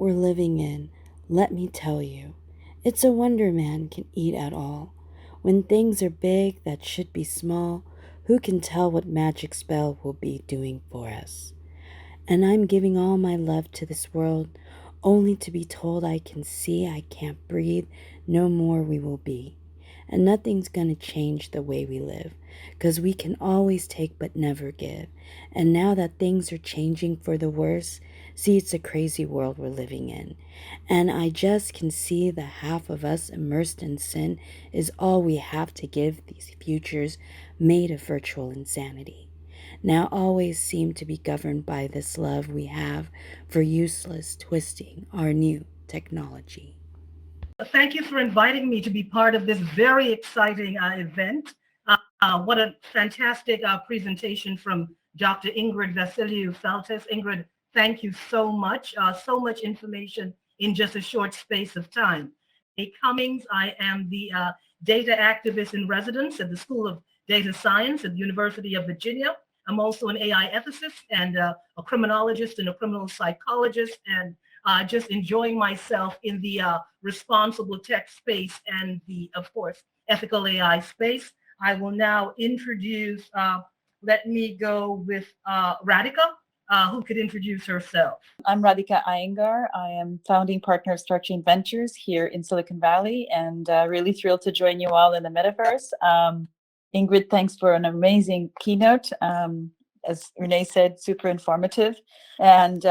we're living in, let me tell you, it's a wonder man can eat at all. When things are big that should be small, who can tell what magic spell will be doing for us? And I'm giving all my love to this world, only to be told I can see I can't breathe, no more we will be. And nothing's gonna change the way we live, 'cause we can always take but never give. And now that things are changing for the worse, see it's a crazy world we're living in. And I just can see the half of us immersed in sin is all we have to give these futures made of virtual insanity. Now always seem to be governed by this love we have for useless twisting our new technology. Thank you for inviting me to be part of this very exciting event. What a fantastic presentation from Dr. Ingrid Vasiliu-Feltes. Ingrid, thank you so much. So much information in just a short space of time. Cummings, I am the data activist in residence at the School of Data Science at the University of Virginia. I'm also an AI ethicist and a criminologist and a criminal psychologist, and just enjoying myself in the responsible tech space and the, of course, ethical AI space. I will now introduce, let me go with Radhika, who could introduce herself. I'm Radhika Iyengar. I am founding partner of StarChain Ventures here in Silicon Valley, and really thrilled to join you all in the Metaverse. Ingrid, thanks for an amazing keynote. As Renée said, super informative. And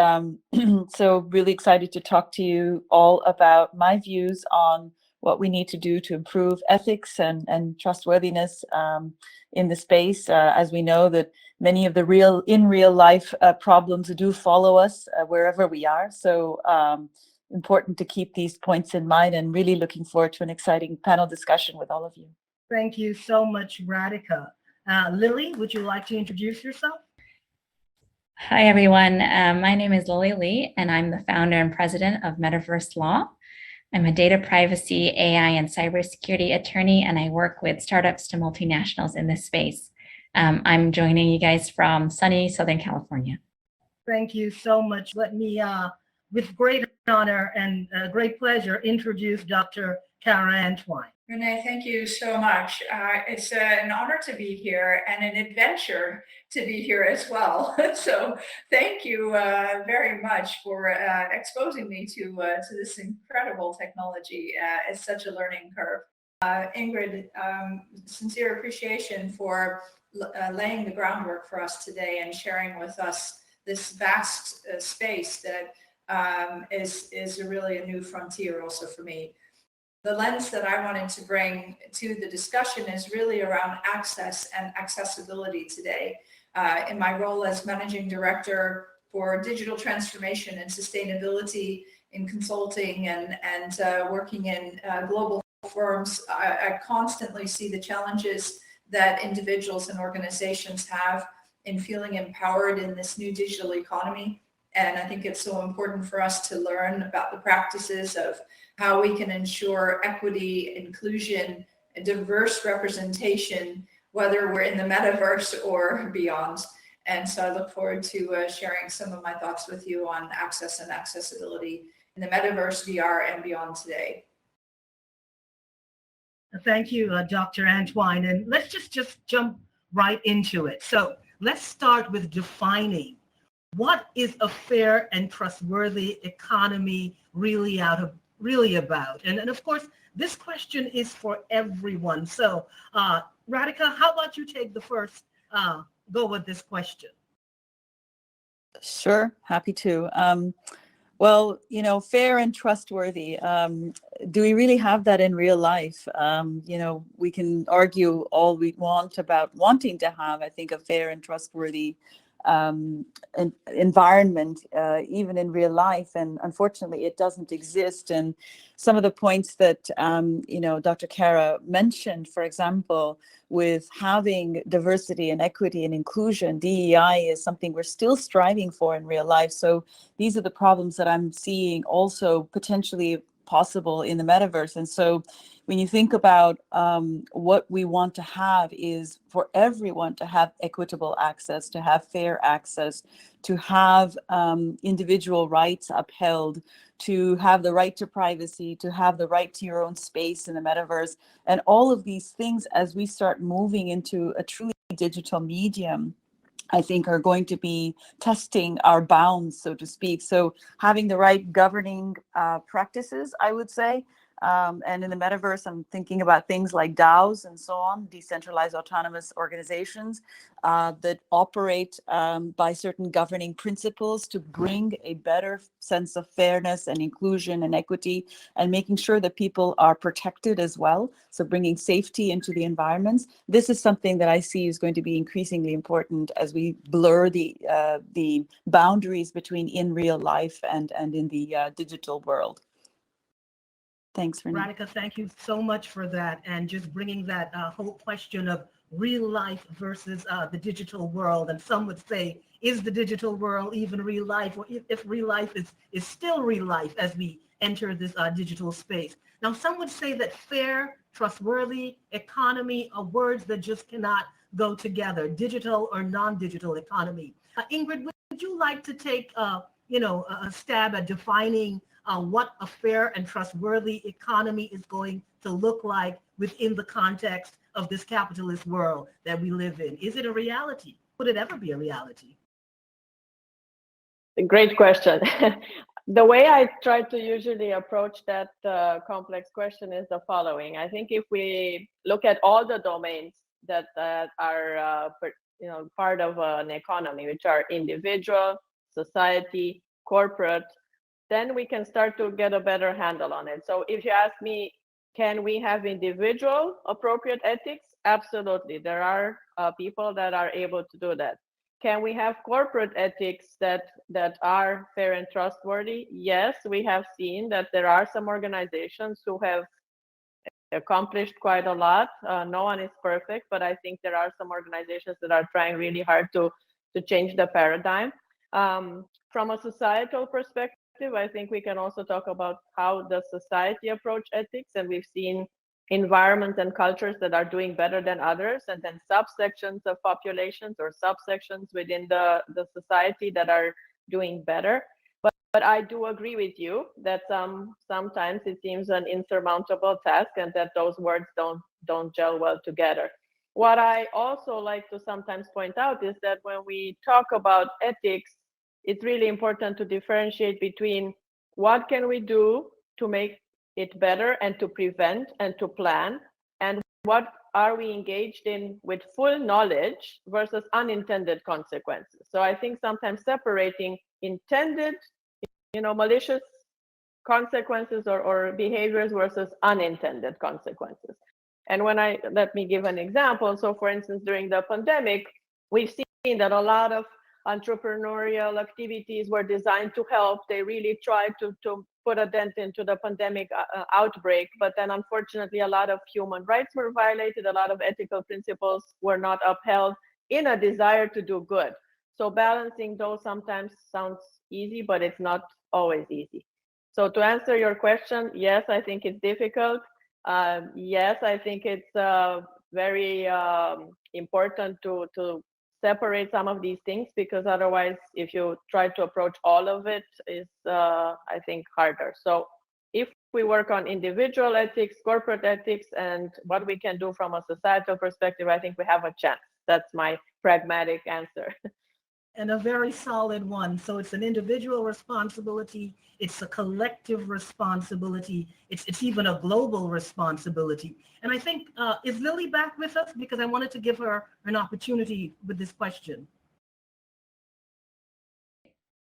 so really excited to talk to you all about my views on what we need to do to improve ethics and trustworthiness in the space, as we know that many of the real life problems do follow us wherever we are. So important to keep these points in mind, and really looking forward to an exciting panel discussion with all of you. Thank you so much, Radhika. Lily, would you like to introduce yourself? Hi, everyone. My name is Lily Lee, and I'm the founder and president of Metaverse Law. I'm a data privacy, AI, and cybersecurity attorney, and I work with startups to multinationals in this space. I'm joining you guys from sunny Southern California. Thank you so much. Let me, with great honor and great pleasure, introduce Dr. Cara Antoine. Renée, thank you so much. It's an honor to be here and an adventure to be here as well. So thank you very much for exposing me to this incredible technology. It's such a learning curve. Ingrid, sincere appreciation for laying the groundwork for us today and sharing with us this vast space that is really a new frontier also for me. The lens that I wanted to bring to the discussion is really around access and accessibility today. In my role as managing director for digital transformation and sustainability in consulting and working in global firms, I constantly see the challenges that individuals and organizations have in feeling empowered in this new digital economy. And I think it's so important for us to learn about the practices of how we can ensure equity, inclusion, and diverse representation, whether we're in the metaverse or beyond. And so I look forward to sharing some of my thoughts with you on access and accessibility in the metaverse, VR, and beyond today. Thank you, Dr. Antoine. And let's just jump right into it. So let's start with defining what is a fair and trustworthy economy really about. And of course, this question is for everyone. So Radhika, how about you take the first go with this question? Sure, happy to. Well, fair and trustworthy. Do we really have that in real life? We can argue all we want about wanting to have, I think, a fair and trustworthy environment, even in real life. And unfortunately, it doesn't exist. And some of the points that, Dr. Cara mentioned, for example, with having diversity and equity and inclusion, DEI is something we're still striving for in real life. So these are the problems that I'm seeing also potentially possible in the metaverse. And so when you think about what we want to have is for everyone to have equitable access, to have fair access, to have individual rights upheld, to have the right to privacy, to have the right to your own space in the metaverse. And all of these things, as we start moving into a truly digital medium, I think are going to be testing our bounds, so to speak. So having the right governing practices, I would say. And in the metaverse, I'm thinking about things like DAOs and so on, decentralized autonomous organizations that operate by certain governing principles to bring a better sense of fairness and inclusion and equity, and making sure that people are protected as well. So bringing safety into the environments. This is something that I see is going to be increasingly important as we blur the boundaries between in real life and in the digital world. Thanks, Renée. Radhika, thank you so much for that, and just bringing that whole question of real life versus the digital world. And some would say, is the digital world even real life, or if real life is still real life as we enter this digital space? Now, some would say that fair, trustworthy, economy are words that just cannot go together, digital or non-digital economy. Ingrid, would you like to take a stab at defining what a fair and trustworthy economy is going to look like within the context of this capitalist world that we live in? Is it a reality? Would it ever be a reality? Great question. The way I try to usually approach that complex question is the following. I think if we look at all the domains that are part of an economy, which are individual, society, corporate, then we can start to get a better handle on it. So if you ask me, can we have individual appropriate ethics? Absolutely. There are people that are able to do that. Can we have corporate ethics that are fair and trustworthy? Yes, we have seen that there are some organizations who have accomplished quite a lot. No one is perfect, but I think there are some organizations that are trying really hard to change the paradigm. From a societal perspective, I think we can also talk about how the society approach ethics, and we've seen environments and cultures that are doing better than others, and then subsections of populations or subsections within the society that are doing better. But I do agree with you that sometimes it seems an insurmountable task, and that those words don't gel well together. What I also like to sometimes point out is that when we talk about ethics, it's really important to differentiate between what can we do to make it better and to prevent and to plan, and what are we engaged in with full knowledge versus unintended consequences. So I think sometimes separating intended, malicious consequences or behaviors versus unintended consequences. And let me give an example. So for instance, during the pandemic, we've seen that a lot of entrepreneurial activities were designed to help. They really tried to put a dent into the pandemic outbreak, but then unfortunately a lot of human rights were violated, a lot of ethical principles were not upheld in a desire to do good. So balancing those sometimes sounds easy, but it's not always easy. So to answer your question, yes, I think it's difficult. Yes, I think it's very important to separate some of these things, because otherwise, if you try to approach all of it, is I think harder. So if we work on individual ethics, corporate ethics, and what we can do from a societal perspective, I think we have a chance. That's my pragmatic answer. And a very solid one. So it's an individual responsibility, it's a collective responsibility, it's even a global responsibility. And I think, is Lily back with us? Because I wanted to give her an opportunity with this question.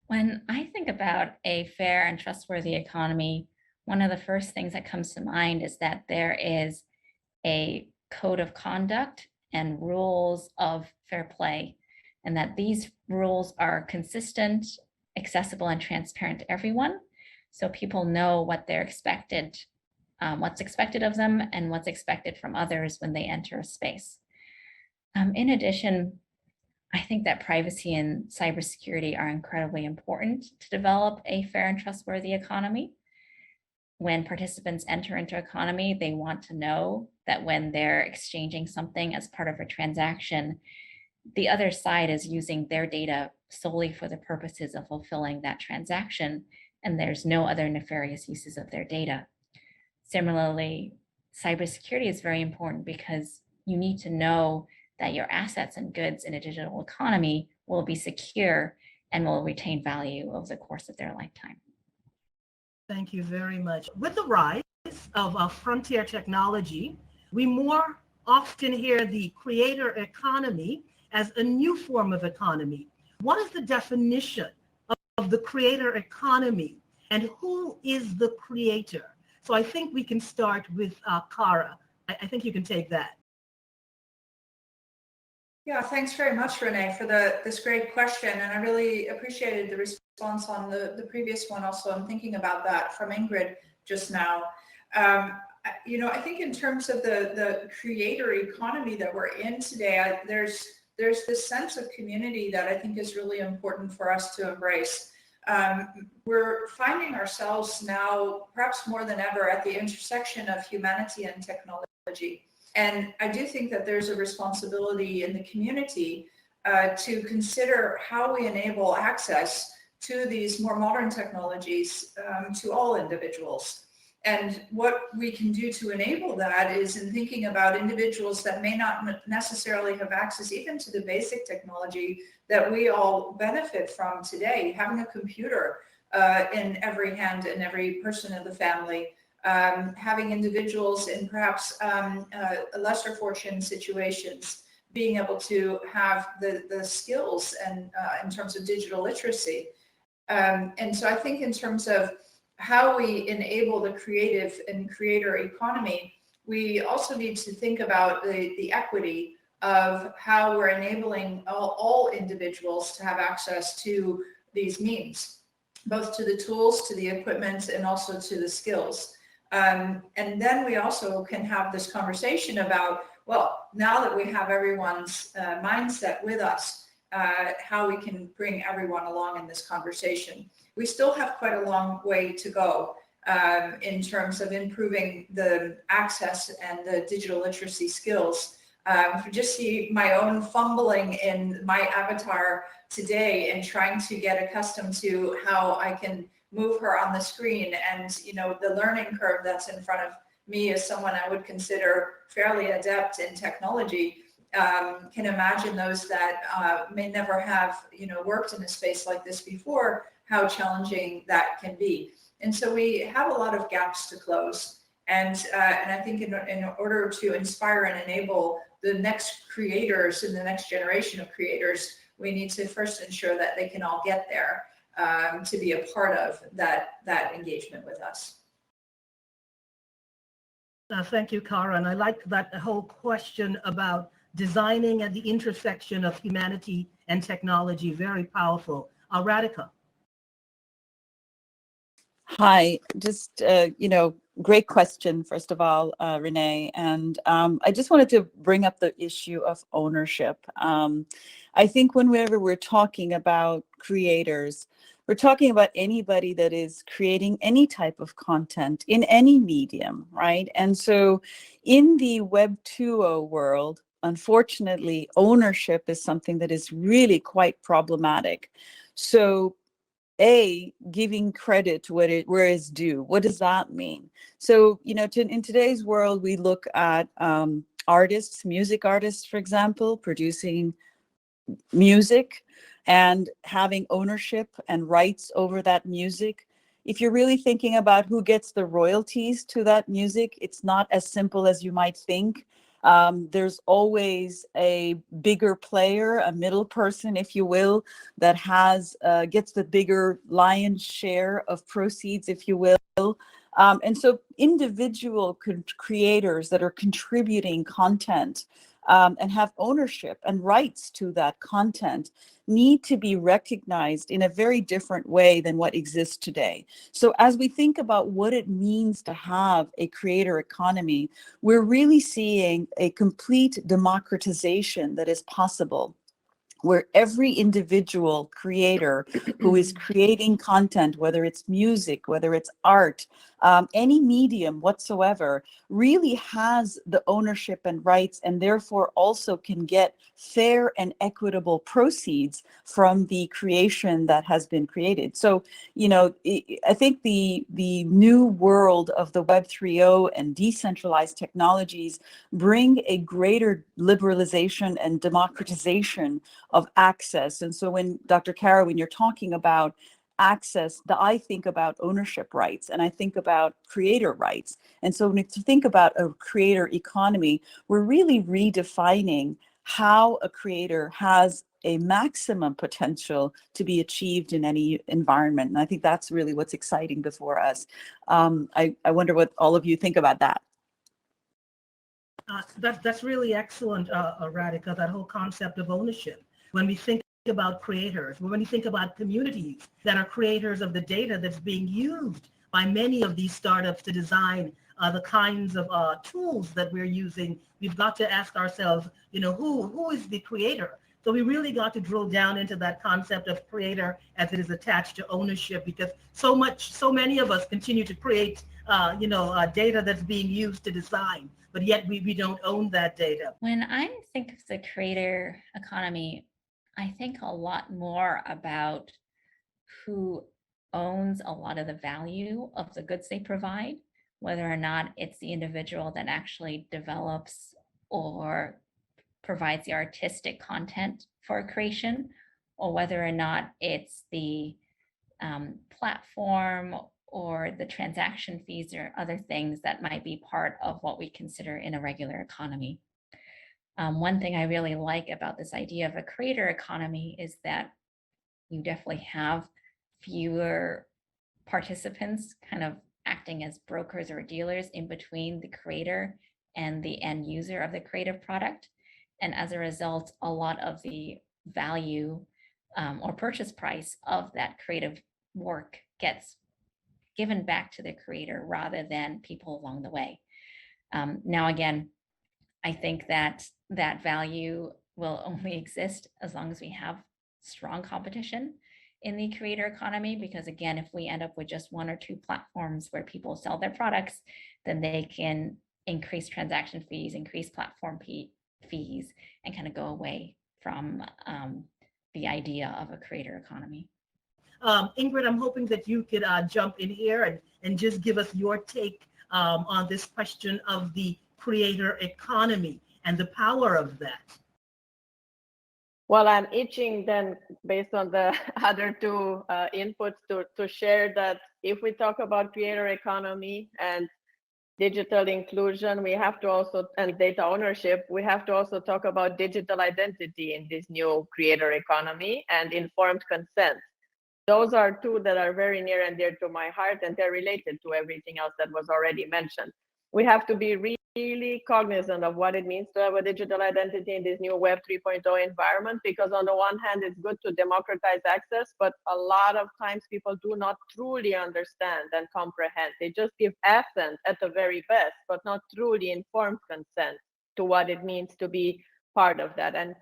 When I think about a fair and trustworthy economy, one of the first things that comes to mind is that there is a code of conduct and rules of fair play, and that these rules are consistent, accessible, and transparent to everyone. So people know what they're expected, what's expected of them, and what's expected from others when they enter a space. In addition, I think that privacy and cybersecurity are incredibly important to develop a fair and trustworthy economy. when participants enter into economy, they want to know that when they're exchanging something as part of a transaction, the other side is using their data solely for the purposes of fulfilling that transaction, and there's no other nefarious uses of their data. Similarly, cybersecurity is very important because you need to know that your assets and goods in a digital economy will be secure and will retain value over the course of their lifetime. Thank you very much. With the rise of frontier technology, we more often hear the creator economy as a new form of economy. What is the definition of the creator economy, and who is the creator? So I think we can start with Cara. I think you can take that. Yeah, thanks very much, Renee, for this great question. And I really appreciated the response on the previous one also. I'm thinking about that from Ingrid just now. I think in terms of the creator economy that we're in today, there's this sense of community that I think is really important for us to embrace. We're finding ourselves now, perhaps more than ever, at the intersection of humanity and technology. And I do think that there's a responsibility in the community to consider how we enable access to these more modern technologies to all individuals. And what we can do to enable that is in thinking about individuals that may not necessarily have access even to the basic technology that we all benefit from today. Having a computer in every hand in every person in the family, having individuals in perhaps lesser fortunate situations being able to have the skills and in terms of digital literacy. And so I think in terms of how we enable the creative and creator economy, we also need to think about the equity of how we're enabling all individuals to have access to these means, both to the tools, to the equipment, and also to the skills. And then we also can have this conversation about, well, now that we have everyone's mindset with us, how we can bring everyone along in this conversation. We still have quite a long way to go in terms of improving the access and the digital literacy skills. If you just see my own fumbling in my avatar today and trying to get accustomed to how I can move her on the screen, and the learning curve that's in front of me as someone I would consider fairly adept in technology, can imagine those that may never have worked in a space like this before, how challenging that can be. And so we have a lot of gaps to close. And I think in order to inspire and enable the next creators and the next generation of creators, we need to first ensure that they can all get there to be a part of that engagement with us. Thank you, Cara. And I like that whole question about designing at the intersection of humanity and technology. Very powerful. Radhika. Hi, just, great question, first of all, Renee. And I just wanted to bring up the issue of ownership. I think whenever we're talking about creators, we're talking about anybody that is creating any type of content in any medium, right? And so in the Web 2.0 world, unfortunately, ownership is something that is really quite problematic. So giving credit where it's due. What does that mean? So, in today's world, we look at artists, music artists, for example, producing music and having ownership and rights over that music. If you're really thinking about who gets the royalties to that music, it's not as simple as you might think. There's always a bigger player, a middle person, if you will, that gets the bigger lion's share of proceeds, if you will. And so individual creators that are contributing content and have ownership and rights to that content need to be recognized in a very different way than what exists today. So as we think about what it means to have a creator economy, we're really seeing a complete democratization that is possible. where every individual creator who is creating content, whether it's music, whether it's art, any medium whatsoever, really has the ownership and rights, and therefore also can get fair and equitable proceeds from the creation that has been created. So, you know, I think the new world of the Web 3.0 and decentralized technologies bring a greater liberalization and democratization of access. And so when Dr. Cara, when you're talking about access, I think about ownership rights and I think about creator rights. And so when you think about a creator economy, we're really redefining how a creator has a maximum potential to be achieved in any environment. And I think that's really what's exciting before us. I wonder what all of you think about that. That's really excellent, Radhika, that whole concept of ownership. When we think about creators, when we think about communities that are creators of the data that's being used by many of these startups to design the kinds of tools that we're using, we've got to ask ourselves, you know, who is the creator? So we really got to drill down into that concept of creator as it is attached to ownership, because so many of us continue to create, data that's being used to design, but yet we don't own that data. When I think of the creator economy, I think a lot more about who owns a lot of the value of the goods they provide, whether or not it's the individual that actually develops or provides the artistic content for creation, or whether or not it's the platform or the transaction fees or other things that might be part of what we consider in a regular economy. One thing I really like about this idea of a creator economy is that you definitely have fewer participants kind of acting as brokers or dealers in between the creator and the end user of the creative product. And as a result, a lot of the value or purchase price of that creative work gets given back to the creator rather than people along the way. Now, again, I think that that value will only exist as long as we have strong competition in the creator economy, because again, if we end up with just one or two platforms where people sell their products, then they can increase transaction fees, increase platform fees, and kind of go away from the idea of a creator economy. Ingrid, I'm hoping that you could jump in here and just give us your take on this question of the creator economy and the power of that. Well, I'm itching then, based on the other two inputs, to share that if we talk about creator economy and digital inclusion, we have to also, and data ownership, we have to also talk about digital identity in this new creator economy and informed consent. Those are two that are very near and dear to my heart, and they're related to everything else that was already mentioned. We have to be really cognizant of what it means to have a digital identity in this new Web 3.0 environment, because on the one hand, it's good to democratize access, but a lot of times people do not truly understand and comprehend. They just give assent at the very best, but not truly informed consent to what it means to be part of that. And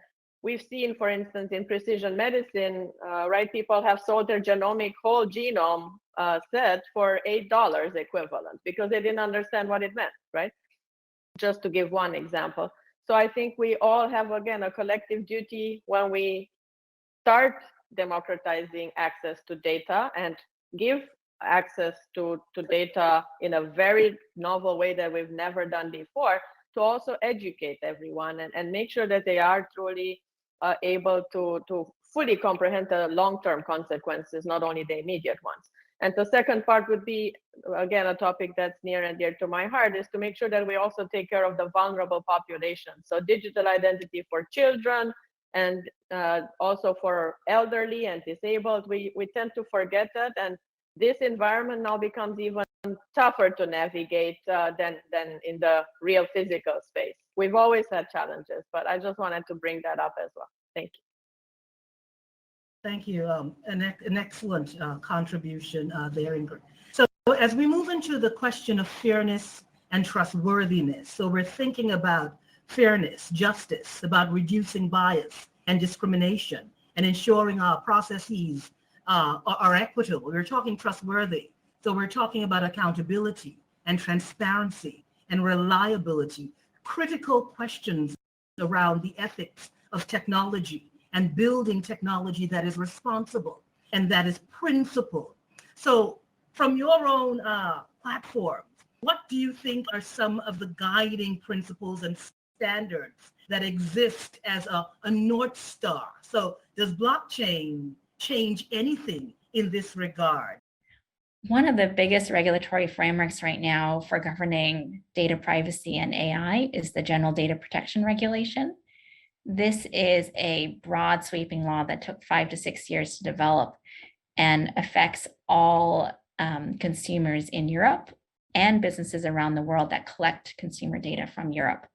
we've seen, for instance, in precision medicine, right, people have sold their genomic whole genome set for $8 equivalent because they didn't understand what it meant, right? Just to give one example. So I think we all have, again, a collective duty when we start democratizing access to data and give access to data in a very novel way that we've never done before, to also educate everyone and make sure that they are truly able to fully comprehend the long-term consequences, not only the immediate ones. And the second part would be, again, a topic that's near and dear to my heart, is to make sure that we also take care of the vulnerable population. So digital identity for children and also for elderly and disabled, we tend to forget that. And this environment now becomes even tougher to navigate than in the real physical space. We've always had challenges, but I just wanted to bring that up as well. Thank you. Thank you. An excellent contribution there, Ingrid. So as we move into the question of fairness and trustworthiness, so we're thinking about fairness, justice, about reducing bias and discrimination, and ensuring our processes are equitable. We're talking trustworthy. So we're talking about accountability and transparency and reliability, critical questions around the ethics of technology and building technology that is responsible and that is principled. So from your own platform, what do you think are some of the guiding principles and standards that exist as a North Star? So does blockchain change anything in this regard? One of the biggest regulatory frameworks right now for governing data privacy and AI is the General Data Protection Regulation. This is a broad sweeping law that took 5 to 6 years to develop and affects all consumers in Europe and businesses around the world that collect consumer data from Europe.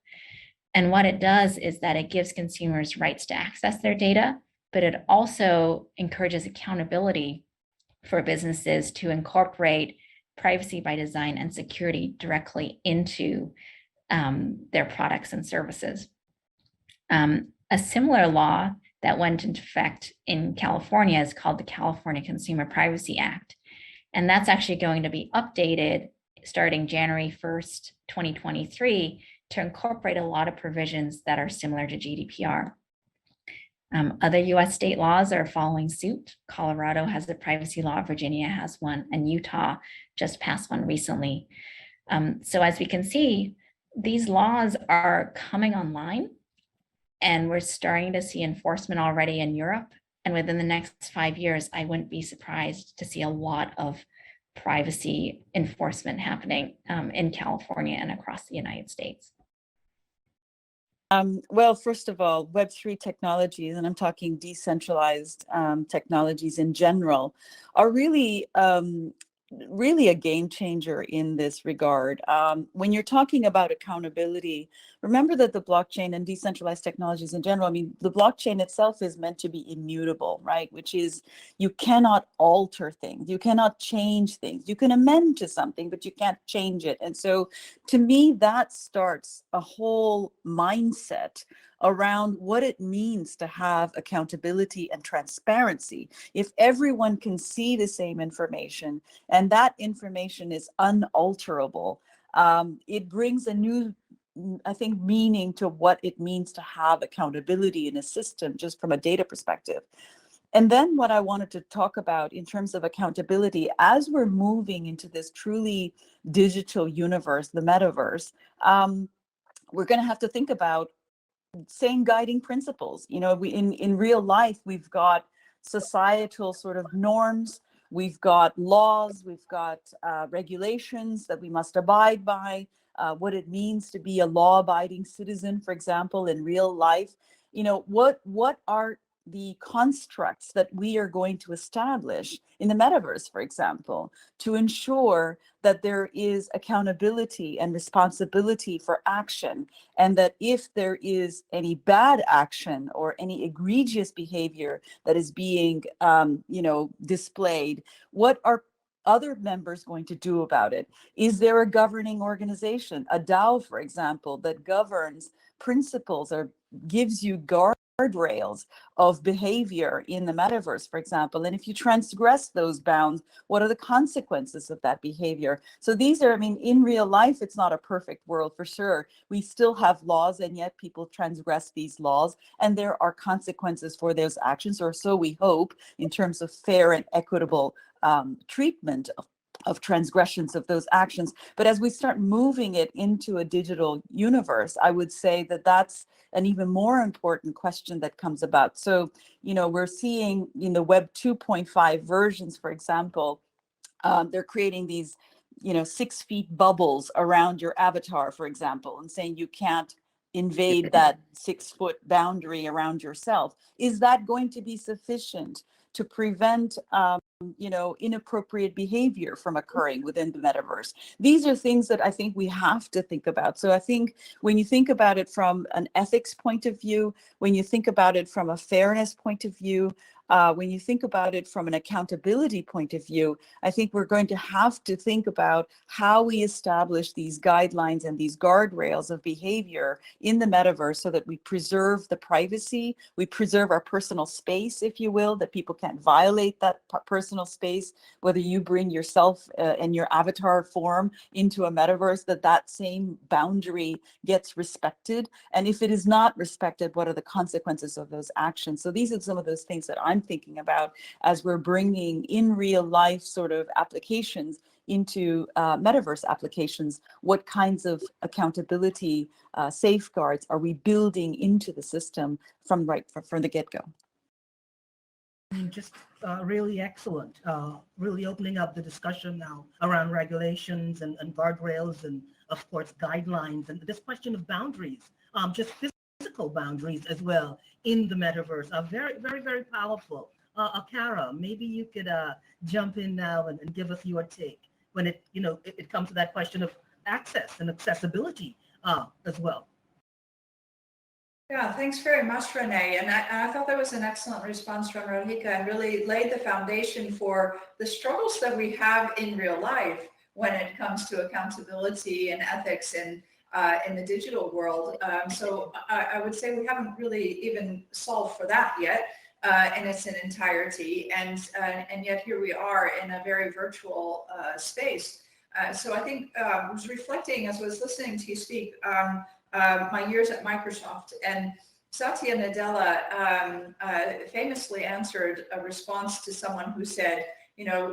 And what it does is that it gives consumers rights to access their data, but it also encourages accountability for businesses to incorporate privacy by design and security directly into their products and services. A similar law that went into effect in California is called the California Consumer Privacy Act. And that's actually going to be updated starting January 1st, 2023, to incorporate a lot of provisions that are similar to GDPR. Other US state laws are following suit. Colorado has a privacy law, Virginia has one, and Utah just passed one recently. So as we can see, these laws are coming online, and we're starting to see enforcement already in Europe. And within the next 5 years, I wouldn't be surprised to see a lot of privacy enforcement happening in California and across the United States. Well, first of all, Web3 technologies, and I'm talking decentralized technologies in general, are really a game changer in this regard. When you're talking about accountability, remember that the blockchain and decentralized technologies in general, I mean, the blockchain itself is meant to be immutable, right? Which is, you cannot alter things, you cannot change things. You can amend to something, but you can't change it. And so to me, that starts a whole mindset around what it means to have accountability and transparency. If everyone can see the same information and that information is unalterable, it brings a new, I think, meaning to what it means to have accountability in a system, just from a data perspective. And then what I wanted to talk about in terms of accountability, as we're moving into this truly digital universe, the metaverse, we're going to have to think about same guiding principles. You know, in real life, we've got societal sort of norms, we've got laws, we've got regulations that we must abide by, what it means to be a law-abiding citizen, for example, in real life. You know, what are the constructs that we are going to establish in the metaverse, for example, to ensure that there is accountability and responsibility for action, and that if there is any bad action or any egregious behavior that is being, displayed, what are other members going to do about it? Is there a governing organization, a DAO, for example, that governs principles or gives you guardrails of behavior in the metaverse, for example? And if you transgress those bounds, what are the consequences of that behavior? So these are, I mean, in real life, it's not a perfect world for sure. We still have laws, and yet people transgress these laws, and there are consequences for those actions, or so we hope, in terms of fair and equitable treatment of transgressions of those actions. But as we start moving it into a digital universe, I would say that that's an even more important question that comes about. So, you know, we're seeing in the Web 2.5 versions, for example, they're creating these, 6 feet bubbles around your avatar, for example, and saying you can't invade that 6-foot boundary around yourself. Is that going to be sufficient to prevent inappropriate behavior from occurring within the metaverse? These are things that I think we have to think about. So I think when you think about it from an ethics point of view, when you think about it from a fairness point of view, when you think about it from an accountability point of view, I think we're going to have to think about how we establish these guidelines and these guardrails of behavior in the metaverse so that we preserve the privacy, we preserve our personal space, if you will, that people can't violate that personal space, whether you bring yourself and your avatar form into a metaverse, that same boundary gets respected. And if it is not respected, what are the consequences of those actions? So these are some of those things that I'm thinking about as we're bringing in real life sort of applications into metaverse applications. What kinds of accountability safeguards are we building into the system from the get-go? Just really excellent, really opening up the discussion now around regulations and guardrails and, of course, guidelines and this question of boundaries, just physical boundaries as well in the metaverse are very, very, very powerful. Cara, maybe you could jump in now and give us your take when it comes to that question of access and accessibility as well. Yeah, thanks very much, Renée. And I thought that was an excellent response from Radhika and really laid the foundation for the struggles that we have in real life when it comes to accountability and ethics in the digital world. So I would say we haven't really even solved for that yet in its entirety. And yet here we are in a very virtual space. So I think I was reflecting as I was listening to you speak my years at Microsoft, and Satya Nadella famously answered a response to someone who said,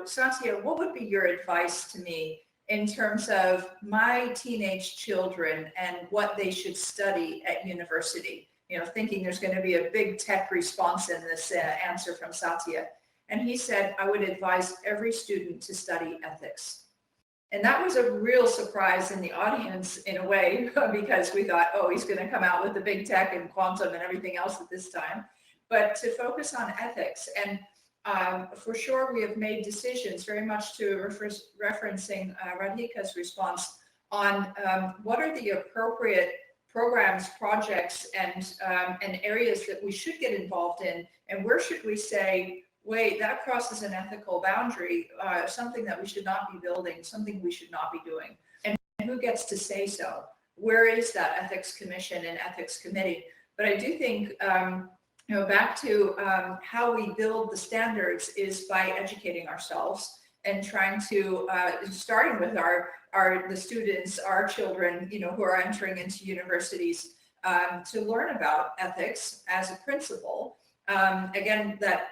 Satya, what would be your advice to me in terms of my teenage children and what they should study at university? Thinking there's going to be a big tech response in this answer from Satya. And he said, I would advise every student to study ethics. And that was a real surprise in the audience in a way, because we thought, oh, he's going to come out with the big tech and quantum and everything else at this time. But to focus on ethics. And for sure, we have made decisions very much to referencing Radhika's response on what are the appropriate programs, projects, and areas that we should get involved in, and where should we say, wait, that crosses an ethical boundary, something that we should not be building, something we should not be doing. And who gets to say so? Where is that ethics commission and ethics committee? But I do think, back to how we build the standards is by educating ourselves and trying to, starting with the students, our children, who are entering into universities, to learn about ethics as a principle. Again, that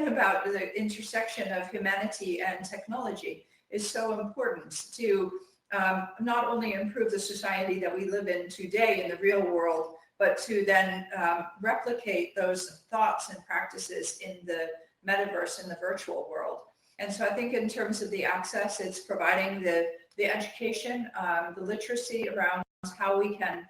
about the intersection of humanity and technology is so important to not only improve the society that we live in today in the real world, but to then replicate those thoughts and practices in the metaverse, in the virtual world. And so I think in terms of the access, it's providing the education, the literacy around how we can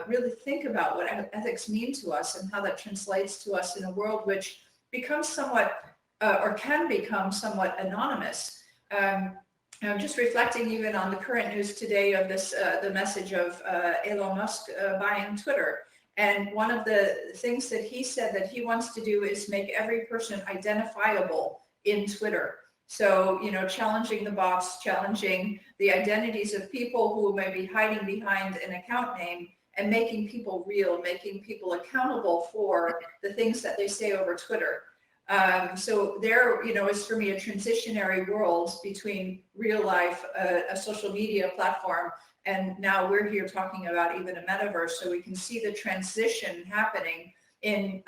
really think about what ethics mean to us and how that translates to us in a world which becomes somewhat, or can become somewhat anonymous. I'm just reflecting even on the current news today of this, the message of Elon Musk buying Twitter. And one of the things that he said that he wants to do is make every person identifiable in Twitter. So, challenging the bots, challenging the identities of people who may be hiding behind an account name, and making people real, making people accountable for the things that they say over Twitter. So there, is for me a transitionary world between real life, a social media platform, and now we're here talking about even a metaverse, so we can see the transition happening in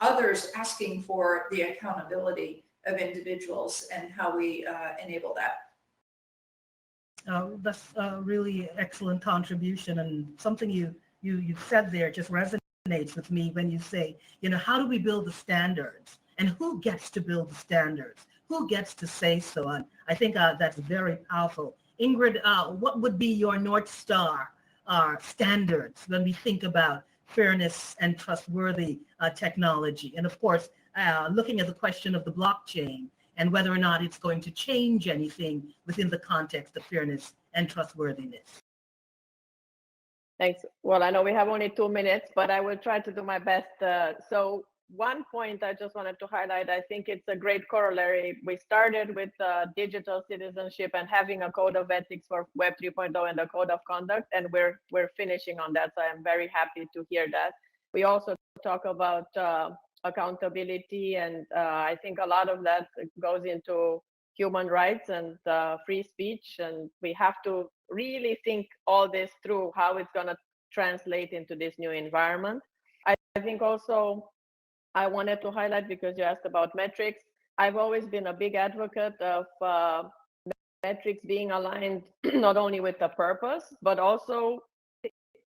others asking for the accountability of individuals and how we enable that. That's a really excellent contribution, and something you said there just resonates with me when you say, how do we build the standards, and who gets to build the standards? Who gets to say so? And I think that's very powerful. Ingrid, what would be your North Star standards when we think about fairness and trustworthy technology? And of course, looking at the question of the blockchain and whether or not it's going to change anything within the context of fairness and trustworthiness. Thanks. Well, I know we have only 2 minutes, but I will try to do my best. So one point I just wanted to highlight, I think it's a great corollary. We started with digital citizenship and having a code of ethics for Web 3.0 and a code of conduct, and we're finishing on that. So I'm very happy to hear that. We also talk about accountability, and I think a lot of that goes into human rights and free speech, and we have to really think all this through, how it's going to translate into this new environment. I think also I wanted to highlight, because you asked about metrics, I've always been a big advocate of metrics being aligned not only with the purpose, but also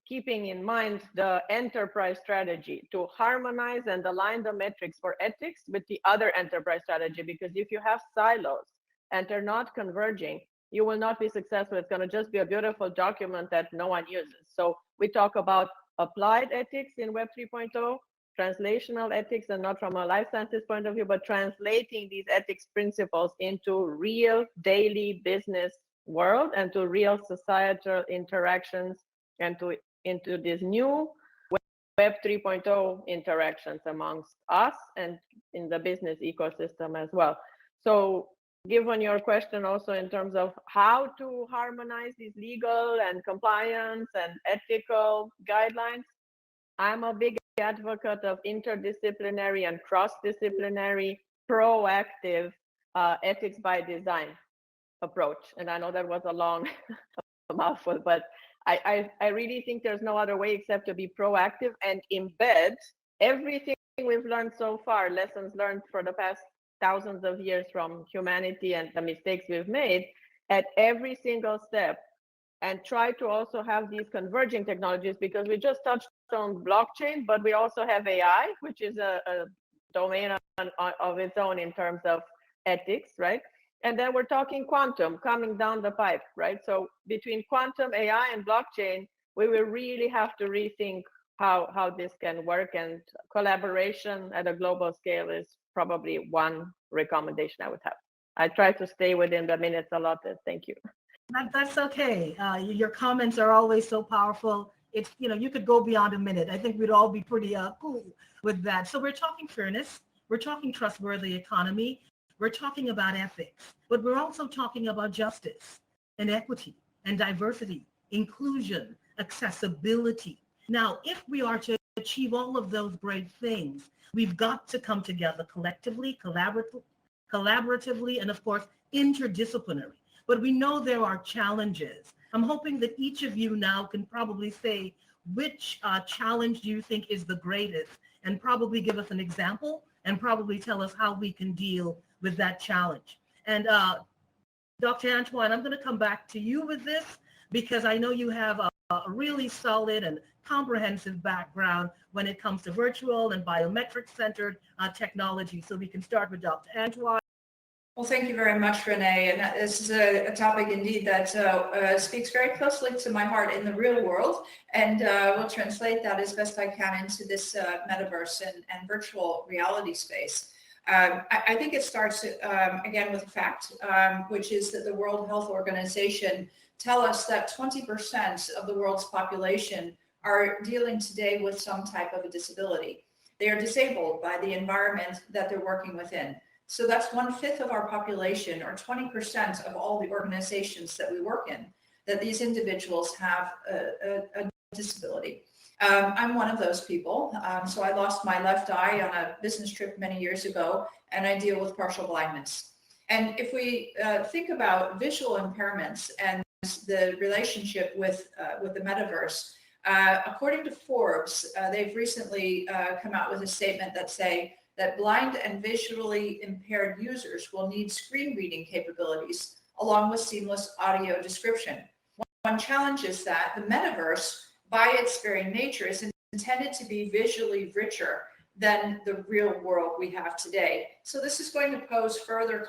keeping in mind the enterprise strategy, to harmonize and align the metrics for ethics with the other enterprise strategy. Because if you have silos and they're not converging, you will not be successful. It's going to just be a beautiful document that no one uses. So we talk about applied ethics in Web 3.0, translational ethics, and not from a life sciences point of view, but translating these ethics principles into real daily business world and to real societal interactions, and into these new Web 3.0 interactions amongst us and in the business ecosystem as well. So given your question also in terms of how to harmonize these legal and compliance and ethical guidelines, I'm a big advocate of interdisciplinary and cross-disciplinary proactive ethics by design approach. And I know that was a long mouthful, but I really think there's no other way except to be proactive and embed everything we've learned so far, lessons learned for the past thousands of years from humanity and the mistakes we've made at every single step, and try to also have these converging technologies, because we just touched on blockchain, but we also have AI, which is a domain of its own in terms of ethics, right? And then we're talking quantum coming down the pipe, right? So between quantum, AI, and blockchain, we will really have to rethink how this can work, and collaboration at a global scale is probably one recommendation I would have. I try to stay within the minutes allotted. Thank you. That's okay. Your comments are always so powerful. It's, you could go beyond a minute. I think we'd all be pretty cool with that. So we're talking fairness. We're talking trustworthy economy. We're talking about ethics, but we're also talking about justice and equity and diversity, inclusion, accessibility. Now, if we are to achieve all of those great things, we've got to come together collectively, collaboratively, and of course, interdisciplinary. But we know there are challenges. I'm hoping that each of you now can probably say which challenge do you think is the greatest, and probably give us an example, and probably tell us how we can deal with that challenge. And Dr. Antoine, I'm going to come back to you with this, because I know you have a really solid and comprehensive background when it comes to virtual and biometric-centered technology. So we can start with Dr. Antoine. Well, thank you very much, Renee. And this is a topic indeed that speaks very closely to my heart in the real world. And we'll translate that as best I can into this metaverse and virtual reality space. I think it starts again with a fact, which is that the World Health Organization tell us that 20% of the world's population are dealing today with some type of a disability. They are disabled by the environment that they're working within. So that's 1/5 of our population, or 20% of all the organizations that we work in, that these individuals have a disability. I'm one of those people. So I lost my left eye on a business trip many years ago, and I deal with partial blindness. And if we think about visual impairments and the relationship with the metaverse, according to Forbes, they've recently come out with a statement that say that blind and visually impaired users will need screen reading capabilities along with seamless audio description. One challenge is that the metaverse, by its very nature, is intended to be visually richer than the real world we have today. So this is going to pose further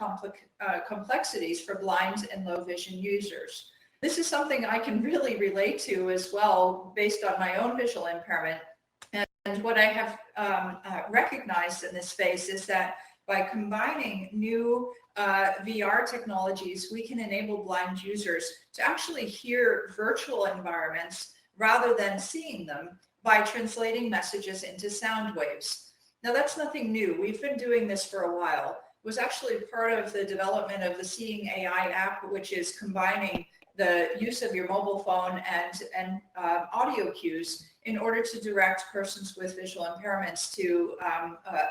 complexities for blind and low vision users. This is something I can really relate to as well, based on my own visual impairment. And what I have recognized in this space is that by combining new VR technologies, we can enable blind users to actually hear virtual environments rather than seeing them, by translating messages into sound waves. Now, that's nothing new. We've been doing this for a while. It was actually part of the development of the Seeing AI app, which is combining the use of your mobile phone and audio cues in order to direct persons with visual impairments to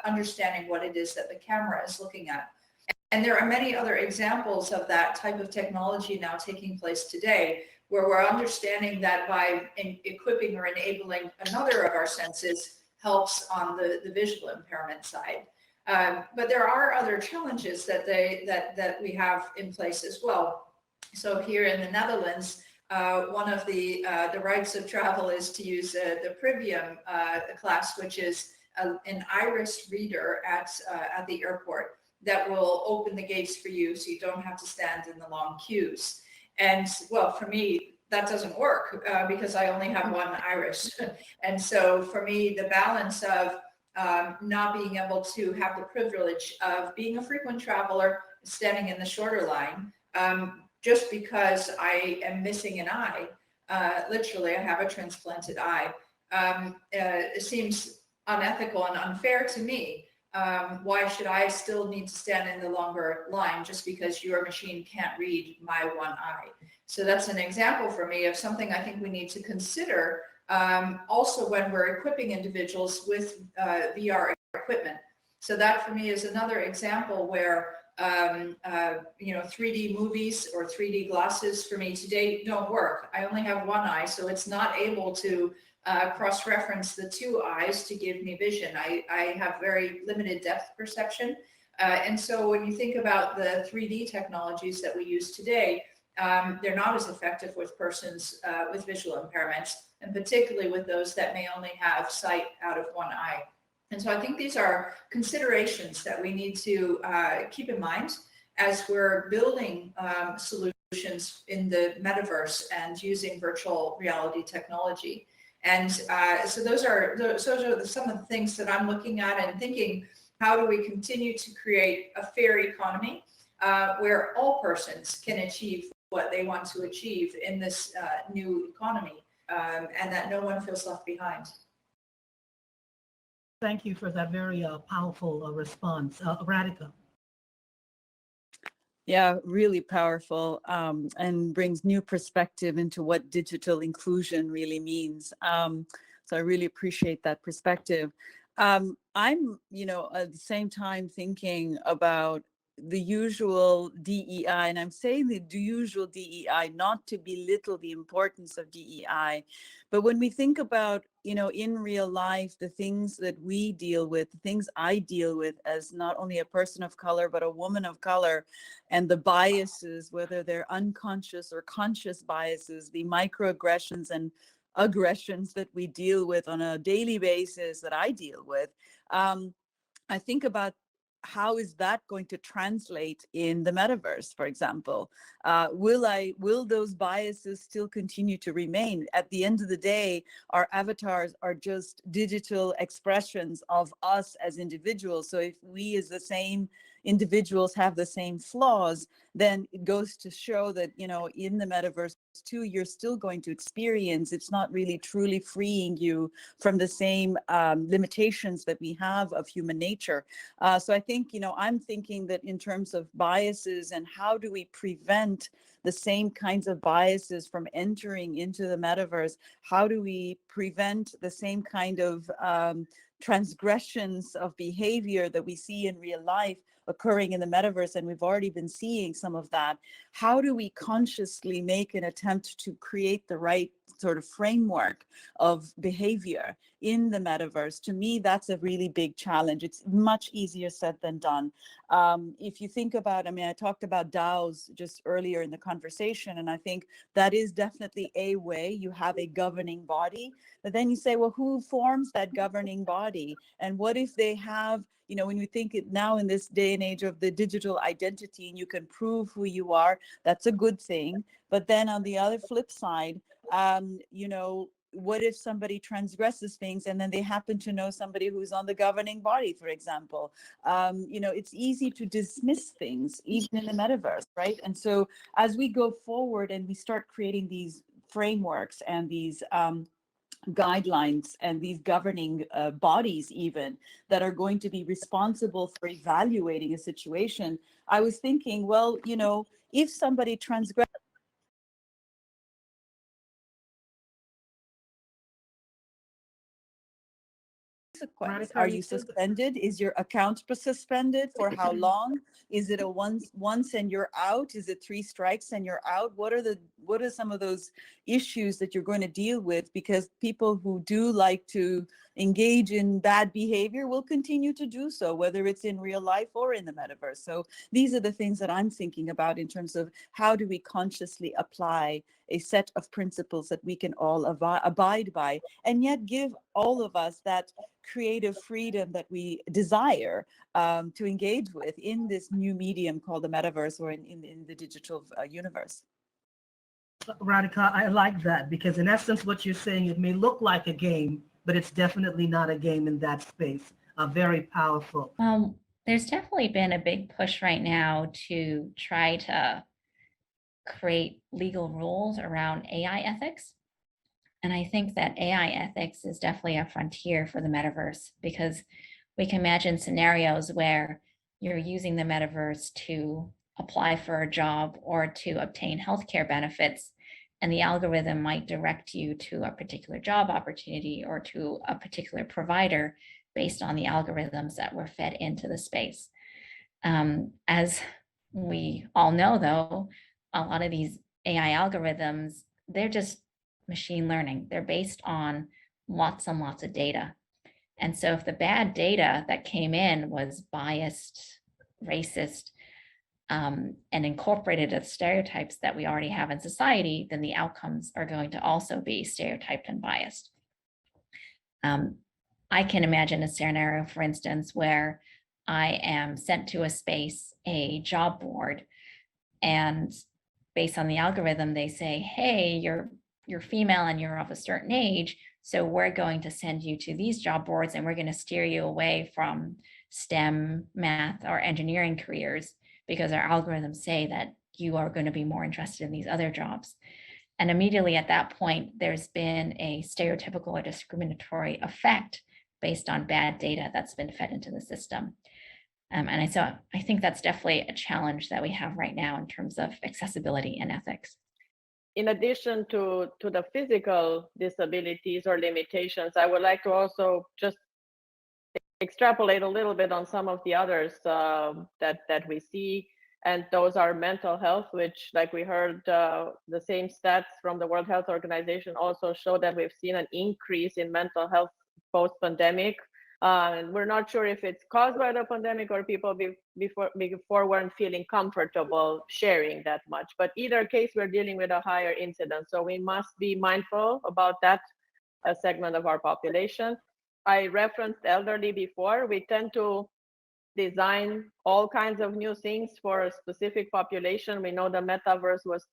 understanding what it is that the camera is looking at. And there are many other examples of that type of technology now taking place today, where we're understanding that by equipping or enabling another of our senses helps on the visual impairment side. But there are other challenges that we have in place as well. So here in the Netherlands, one of the rights of travel is to use the Privium class, which is an iris reader at the airport that will open the gates for you so you don't have to stand in the long queues. And well, for me, that doesn't work because I only have one iris. And so for me, the balance of not being able to have the privilege of being a frequent traveler, standing in the shorter line, just because I am missing an eye, literally I have a transplanted eye, it seems unethical and unfair to me. Why should I still need to stand in the longer line just because your machine can't read my one eye? So that's an example for me of something I think we need to consider also when we're equipping individuals with VR equipment. So that for me is another example where 3D movies or 3D glasses for me today don't work. I only have one eye, so it's not able to cross-reference the two eyes to give me vision. I have very limited depth perception. And so when you think about the 3D technologies that we use today, they're not as effective with persons with visual impairments, and particularly with those that may only have sight out of one eye. And so I think these are considerations that we need to keep in mind as we're building solutions in the metaverse and using virtual reality technology. And so those are some of the things that I'm looking at and thinking, how do we continue to create a fair economy where all persons can achieve what they want to achieve in this new economy, and that no one feels left behind. Thank you for that very powerful response. Radhika. Yeah, really powerful, and brings new perspective into what digital inclusion really means. So I really appreciate that perspective. I'm, at the same time thinking about the usual DEI, and I'm saying the usual DEI not to belittle the importance of DEI, but when we think about, in real life, the things that we deal with, the things I deal with as not only a person of color, but a woman of color, and the biases, whether they're unconscious or conscious biases, the microaggressions and aggressions that we deal with on a daily basis that I deal with, I think about how is that going to translate in the metaverse, for example? Will those biases still continue to remain? At the end of the day, our avatars are just digital expressions of us as individuals. So if we as the same individuals have the same flaws, then it goes to show that, in the metaverse too, you're still going to experience, it's not really truly freeing you from the same limitations that we have of human nature. So I think, I'm thinking that in terms of biases and how do we prevent the same kinds of biases from entering into the metaverse? How do we prevent the same kind of transgressions of behavior that we see in real life occurring in the metaverse? And we've already been seeing some of that. How do we consciously make an attempt to create the right sort of framework of behavior in the metaverse? To me, that's a really big challenge. It's much easier said than done. If you think about, I talked about DAOs just earlier in the conversation, and I think that is definitely a way. You have a governing body, but then you say, well, who forms that governing body? And what if they have, when we think it now in this day and age of the digital identity, and you can prove who you are, that's a good thing. But then on the other flip side, what if somebody transgresses things and then they happen to know somebody who's on the governing body, for example? It's easy to dismiss things, even in the metaverse, right? And so as we go forward and we start creating these frameworks and these guidelines and these governing bodies even that are going to be responsible for evaluating a situation, I was thinking, well, you know, if somebody transgresses consequence. Radhika, Are are you you still? suspended? Is your account suspended? For how long? Is it a once and you're out? Is it 3 strikes and you're out? What are some of those issues that you're going to deal with? Because people who do like to engage in bad behavior will continue to do so, whether it's in real life or in the metaverse. So these are the things that I'm thinking about in terms of how do we consciously apply a set of principles that we can all abide by, and yet give all of us that creative freedom that we desire to engage with in this new medium called the metaverse, or in the digital universe. Radhika, I like that, because in essence, what you're saying, it may look like a game, but it's definitely not a game in that space. Very powerful. There's definitely been a big push right now to try to create legal rules around AI ethics. And I think that AI ethics is definitely a frontier for the metaverse, because we can imagine scenarios where you're using the metaverse to apply for a job or to obtain healthcare benefits, and the algorithm might direct you to a particular job opportunity or to a particular provider based on the algorithms that were fed into the space. As we all know, though, a lot of these AI algorithms, they're just machine learning. They're based on lots and lots of data. And so if the bad data that came in was biased, racist, and incorporated the stereotypes that we already have in society, then the outcomes are going to also be stereotyped and biased. I can imagine a scenario, for instance, where I am sent to a space, a job board, and based on the algorithm, they say, hey, you're female and you're of a certain age, so we're going to send you to these job boards and we're going to steer you away from STEM, math, or engineering careers because our algorithms say that you are going to be more interested in these other jobs. And immediately at that point, there's been a stereotypical or discriminatory effect based on bad data that's been fed into the system. And I think that's definitely a challenge that we have right now in terms of accessibility and ethics. In addition to the physical disabilities or limitations, I would like to also just extrapolate a little bit on some of the others that we see. And those are mental health, which, like we heard, the same stats from the World Health Organization also show that we've seen an increase in mental health post-pandemic. And we're not sure if it's caused by the pandemic or people before weren't feeling comfortable sharing that much. But either case, we're dealing with a higher incidence. So we must be mindful about that segment of our population. I referenced elderly before. We tend to design all kinds of new things for a specific population. We know the metaverse was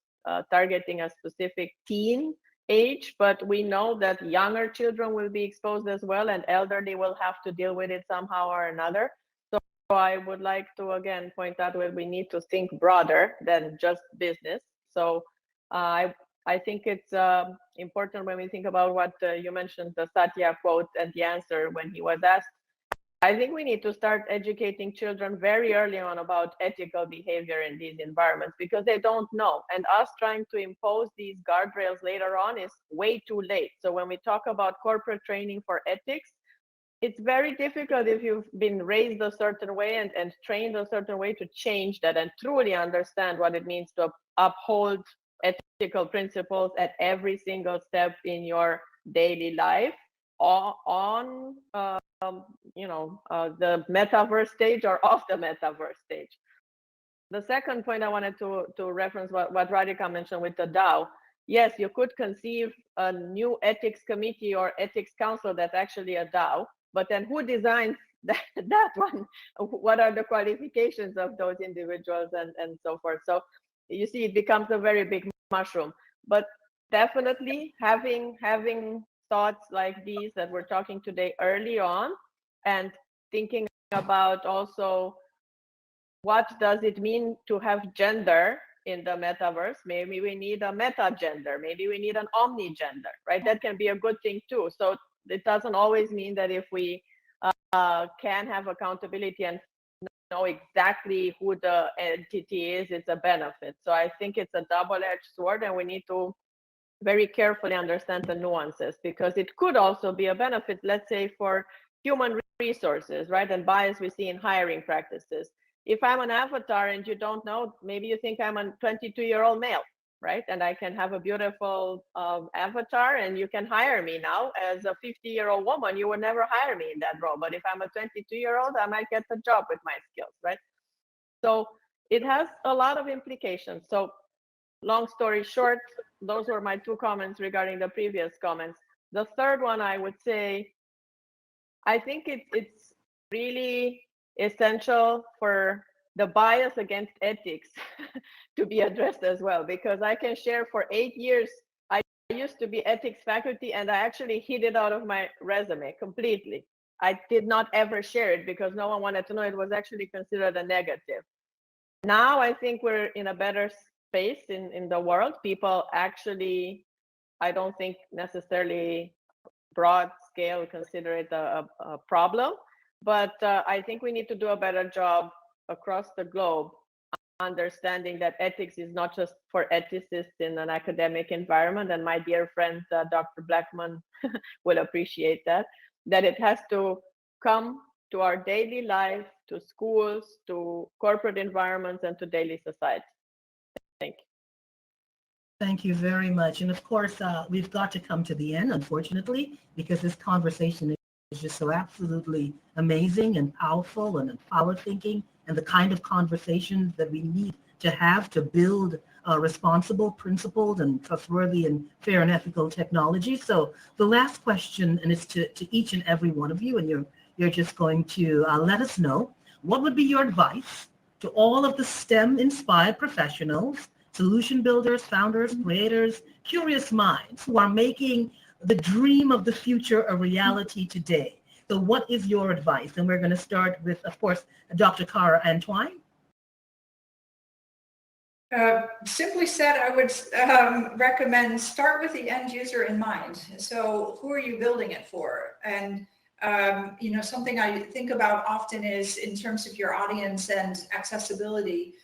targeting a specific teen age, but we know that younger children will be exposed as well, and elderly will have to deal with it somehow or another. So I would like to again point out that we need to think broader than just business. So I think it's important when we think about what you mentioned, the Satya quote and the answer when he was asked. I think we need to start educating children very early on about ethical behavior in these environments, because they don't know. And us trying to impose these guardrails later on is way too late. So when we talk about corporate training for ethics, it's very difficult if you've been raised a certain way and trained a certain way to change that and truly understand what it means to uphold ethical principles at every single step in your daily life on the metaverse stage or off the metaverse stage. The second point I wanted to reference what Radhika mentioned with the DAO. Yes, you could conceive a new ethics committee or ethics council that's actually a DAO, but then who designs that one? What are the qualifications of those individuals and so forth? So you see, it becomes a very big mushroom. But definitely having thoughts like these that we're talking today early on, and thinking about also what does it mean to have gender in the metaverse. Maybe we need a meta gender. Maybe we need an omni gender, right? That can be a good thing too. So it doesn't always mean that if we can have accountability and know exactly who the entity is, it's a benefit. So I think it's a double-edged sword, and we need to very carefully understand the nuances, because it could also be a benefit, let's say, for human resources, right? And bias we see in hiring practices. If I'm an avatar and you don't know, maybe you think I'm a 22-year-old male, right? And I can have a beautiful avatar, and you can hire me now. As a 50-year-old woman, you would never hire me in that role. But if I'm a 22-year-old, I might get the job with my skills, right? So it has a lot of implications. So long story short, those were my two comments regarding the previous comments. The third one, I would say, I think it's really essential for the bias against ethics to be addressed as well, because I can share for 8 years, I used to be ethics faculty, and I actually hid it out of my resume completely. I did not ever share it because no one wanted to know. It was actually considered a negative. Now I think we're in a better space in the world. People actually, I don't think necessarily broad scale consider it a problem, but I think we need to do a better job across the globe understanding that ethics is not just for ethicists in an academic environment, and my dear friend Dr. Blackman will appreciate that it has to come to our daily life, to schools, to corporate environments, and to daily society. Thank you. Thank you very much. And of course, we've got to come to the end, unfortunately, because this conversation is just so absolutely amazing and powerful and power thinking, and the kind of conversations that we need to have to build responsible, principled, and trustworthy and fair and ethical technology. So the last question, and it's to each and every one of you, and you're just going to let us know, what would be your advice to all of the STEM-inspired professionals, solution builders, founders, creators, curious minds who are making the dream of the future a reality today? So what is your advice? And we're going to start with, of course, Dr. Cara. Antoine? Simply said, I would recommend start with the end user in mind. So who are you building it for? And something I think about often is in terms of your audience and accessibility,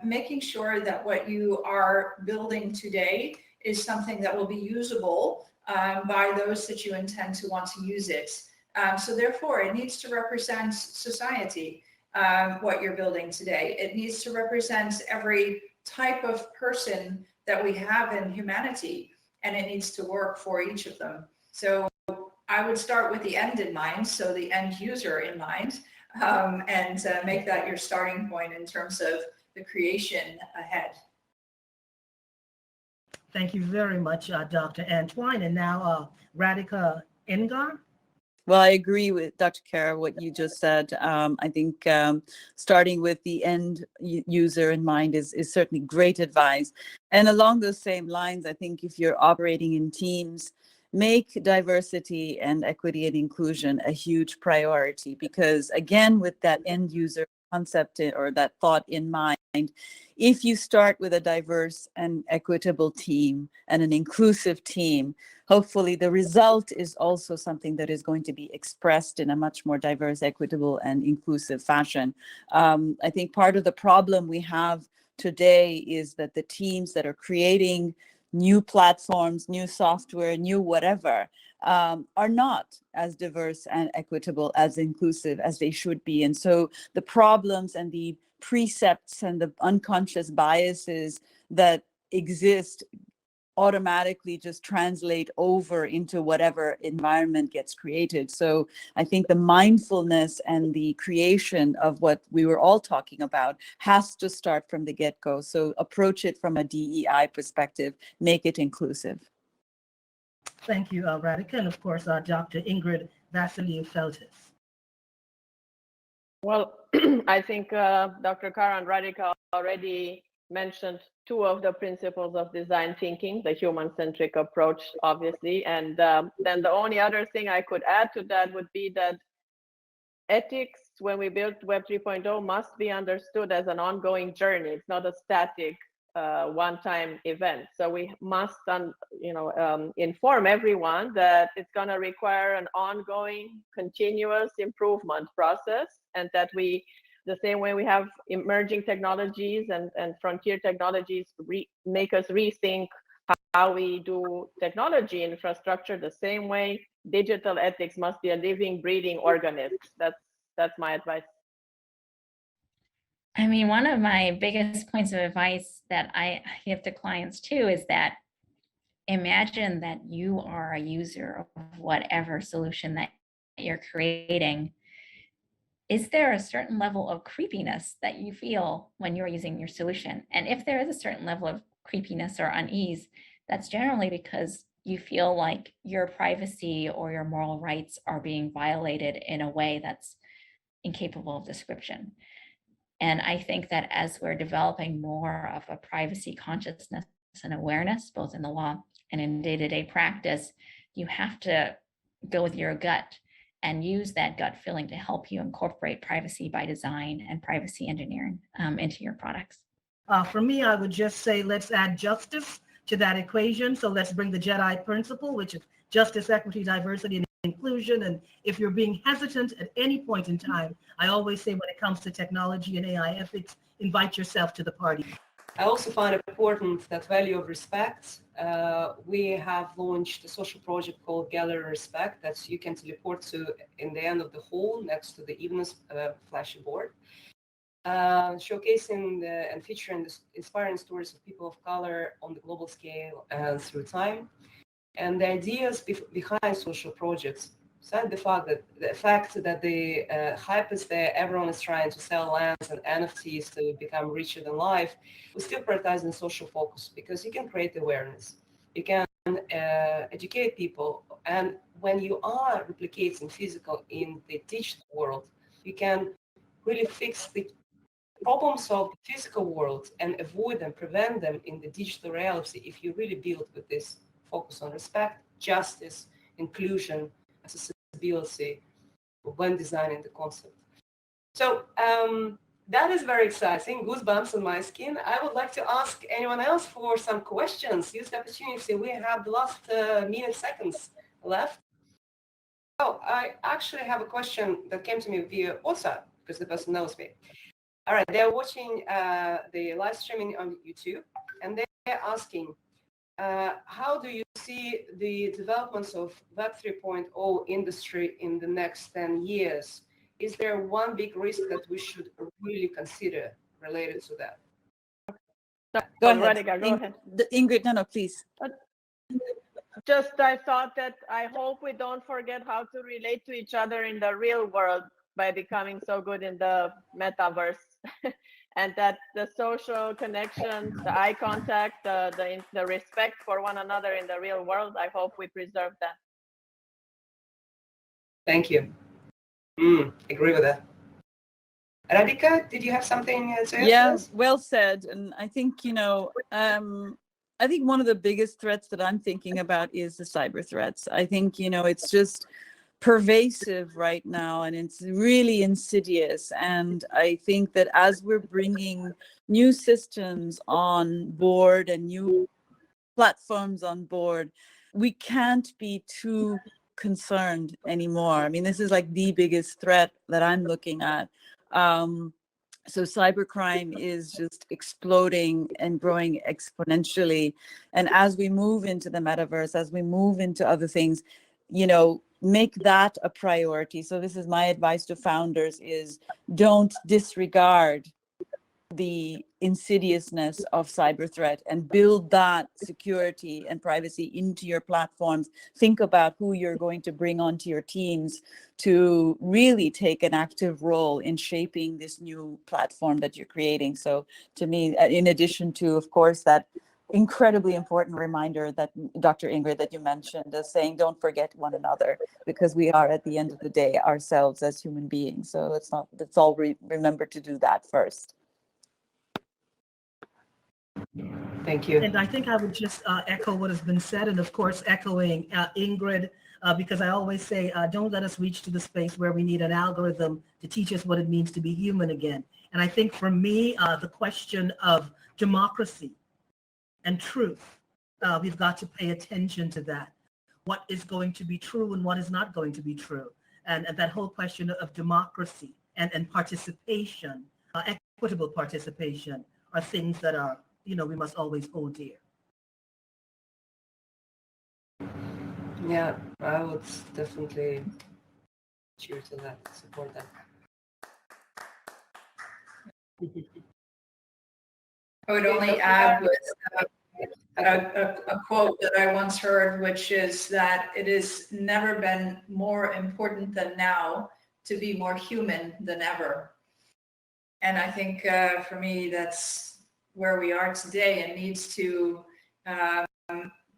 making sure that what you are building today is something that will be usable by those that you intend to want to use it. So therefore, it needs to represent society, what you're building today. It needs to represent every type of person that we have in humanity, and it needs to work for each of them. So I would start with the end in mind, so the end user in mind, and make that your starting point in terms of the creation ahead. Thank you very much, Dr. Antoine. And now Radhika Iyengar. Well, I agree with Dr. Cara, what you just said. I think starting with the end user in mind is certainly great advice. And along those same lines, I think if you're operating in teams, make diversity and equity and inclusion a huge priority, because again, with that end user concept or that thought in mind, if you start with a diverse and equitable team and an inclusive team, hopefully the result is also something that is going to be expressed in a much more diverse, equitable, and inclusive fashion. I think part of the problem we have today is that the teams that are creating new platforms, new software, new whatever, are not as diverse and equitable, as inclusive as they should be. And so the problems and the precepts and the unconscious biases that exist automatically just translate over into whatever environment gets created. So I think the mindfulness and the creation of what we were all talking about has to start from the get-go. So approach it from a DEI perspective, make it inclusive. Thank you, Radhika. And of course, Dr. Ingrid Vasiliu-Feltes. Well, I think Dr. Cara and Radhika already mentioned two of the principles of design thinking, the human-centric approach, obviously. And then the only other thing I could add to that would be that ethics, when we build Web 3.0, must be understood as an ongoing journey. It's not a static one-time event. So we must, inform everyone that it's going to require an ongoing, continuous improvement process, and that the same way we have emerging technologies and frontier technologies make us rethink how we do technology infrastructure, the same way digital ethics must be a living, breathing organism. That's my advice. I mean, one of my biggest points of advice that I give to clients too is that imagine that you are a user of whatever solution that you're creating. Is there a certain level of creepiness that you feel when you're using your solution? And if there is a certain level of creepiness or unease, that's generally because you feel like your privacy or your moral rights are being violated in a way that's incapable of description. And I think that as we're developing more of a privacy consciousness and awareness, both in the law and in day-to-day practice, you have to go with your gut and use that gut feeling to help you incorporate privacy by design and privacy engineering into your products. For me, I would just say, let's add justice to that equation. So let's bring the JEDI principle, which is justice, equity, diversity, and inclusion. And if you're being hesitant at any point in time, I always say when it comes to technology and AI ethics, invite yourself to the party. I also find it important that value of respect. We have launched a social project called Gallery Respect that you can teleport to in the end of the hall next to the Evenness flashy board, showcasing and featuring the inspiring stories of people of color on the global scale and through time. And the ideas behind social projects, besides the fact that the hype is there, everyone is trying to sell lands and NFTs to become richer than life, we still prioritize the social focus because you can create awareness, you can educate people, and when you are replicating physical in the digital world, you can really fix the problems of the physical world and avoid and prevent them in the digital reality if you really build with this focus on respect, justice, inclusion, accessibility when designing the concept. So that is very exciting. Goosebumps on my skin. I would like to ask anyone else for some questions. Use the opportunity. We have the last seconds left. Oh, I actually have a question that came to me via WhatsApp because the person knows me. All right, they're watching the live streaming on YouTube, and they're asking, how do you see the developments of Web 3.0 industry in the next 10 years? Is there one big risk that we should really consider related to that? Go ahead. Radhika, go ahead. Ingrid, no, please. Just I thought that I hope we don't forget how to relate to each other in the real world by becoming so good in the metaverse. And that the social connections, the eye contact, the respect for one another in the real world, I hope we preserve that. Thank you. Agree with that. Radhika, did you have something to say? Yeah, well said. And I think, I think one of the biggest threats that I'm thinking about is the cyber threats. I think, it's just pervasive right now, and it's really insidious. And I think that as we're bringing new systems on board and new platforms on board, we can't be too concerned anymore. I mean, this is like the biggest threat that I'm looking at. So cybercrime is just exploding and growing exponentially. And as we move into the metaverse, as we move into other things, make that a priority. So this is my advice to founders is don't disregard the insidiousness of cyber threat and build that security and privacy into your platforms. Think about who you're going to bring onto your teams to really take an active role in shaping this new platform that you're creating. So to me, in addition to, of course, that incredibly important reminder that Dr. Ingrid that you mentioned as saying, don't forget one another, because we are at the end of the day ourselves as human beings. So let's all remember to do that first. Thank you. And I think I would just echo what has been said, and of course echoing Ingrid, because I always say, don't let us reach to the space where we need an algorithm to teach us what it means to be human again. And I think for me, the question of democracy and truth. We've got to pay attention to that. What is going to be true and what is not going to be true. And that whole question of democracy and participation, equitable participation, are things that are, we must always hold dear. Yeah, I would definitely cheer to that, support that. I would only add with a quote that I once heard, which is that it has never been more important than now to be more human than ever. And I think for me, that's where we are today and needs to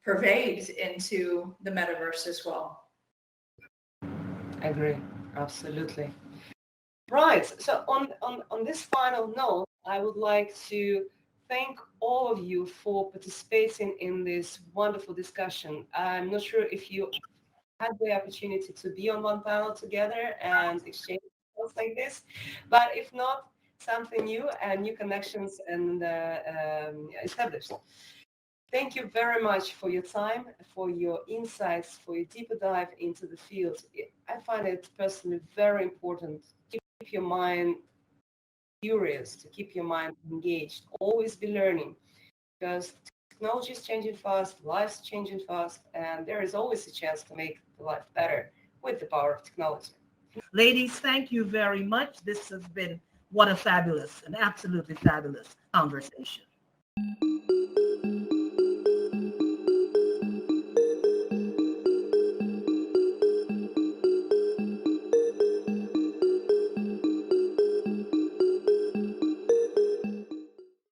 pervade into the metaverse as well. I agree, absolutely. Right, so on this final note, I would like to thank all of you for participating in this wonderful discussion. I'm not sure if you had the opportunity to be on one panel together and exchange thoughts like this, but if not, something new and new connections and established. Thank you very much for your time, for your insights, for your deeper dive into the field. I find it personally very important to keep your mind curious, to keep your mind engaged, always be learning, because technology is changing fast, life's changing fast, and there is always a chance to make the life better with the power of technology. Ladies, thank you very much. This has been an absolutely fabulous conversation.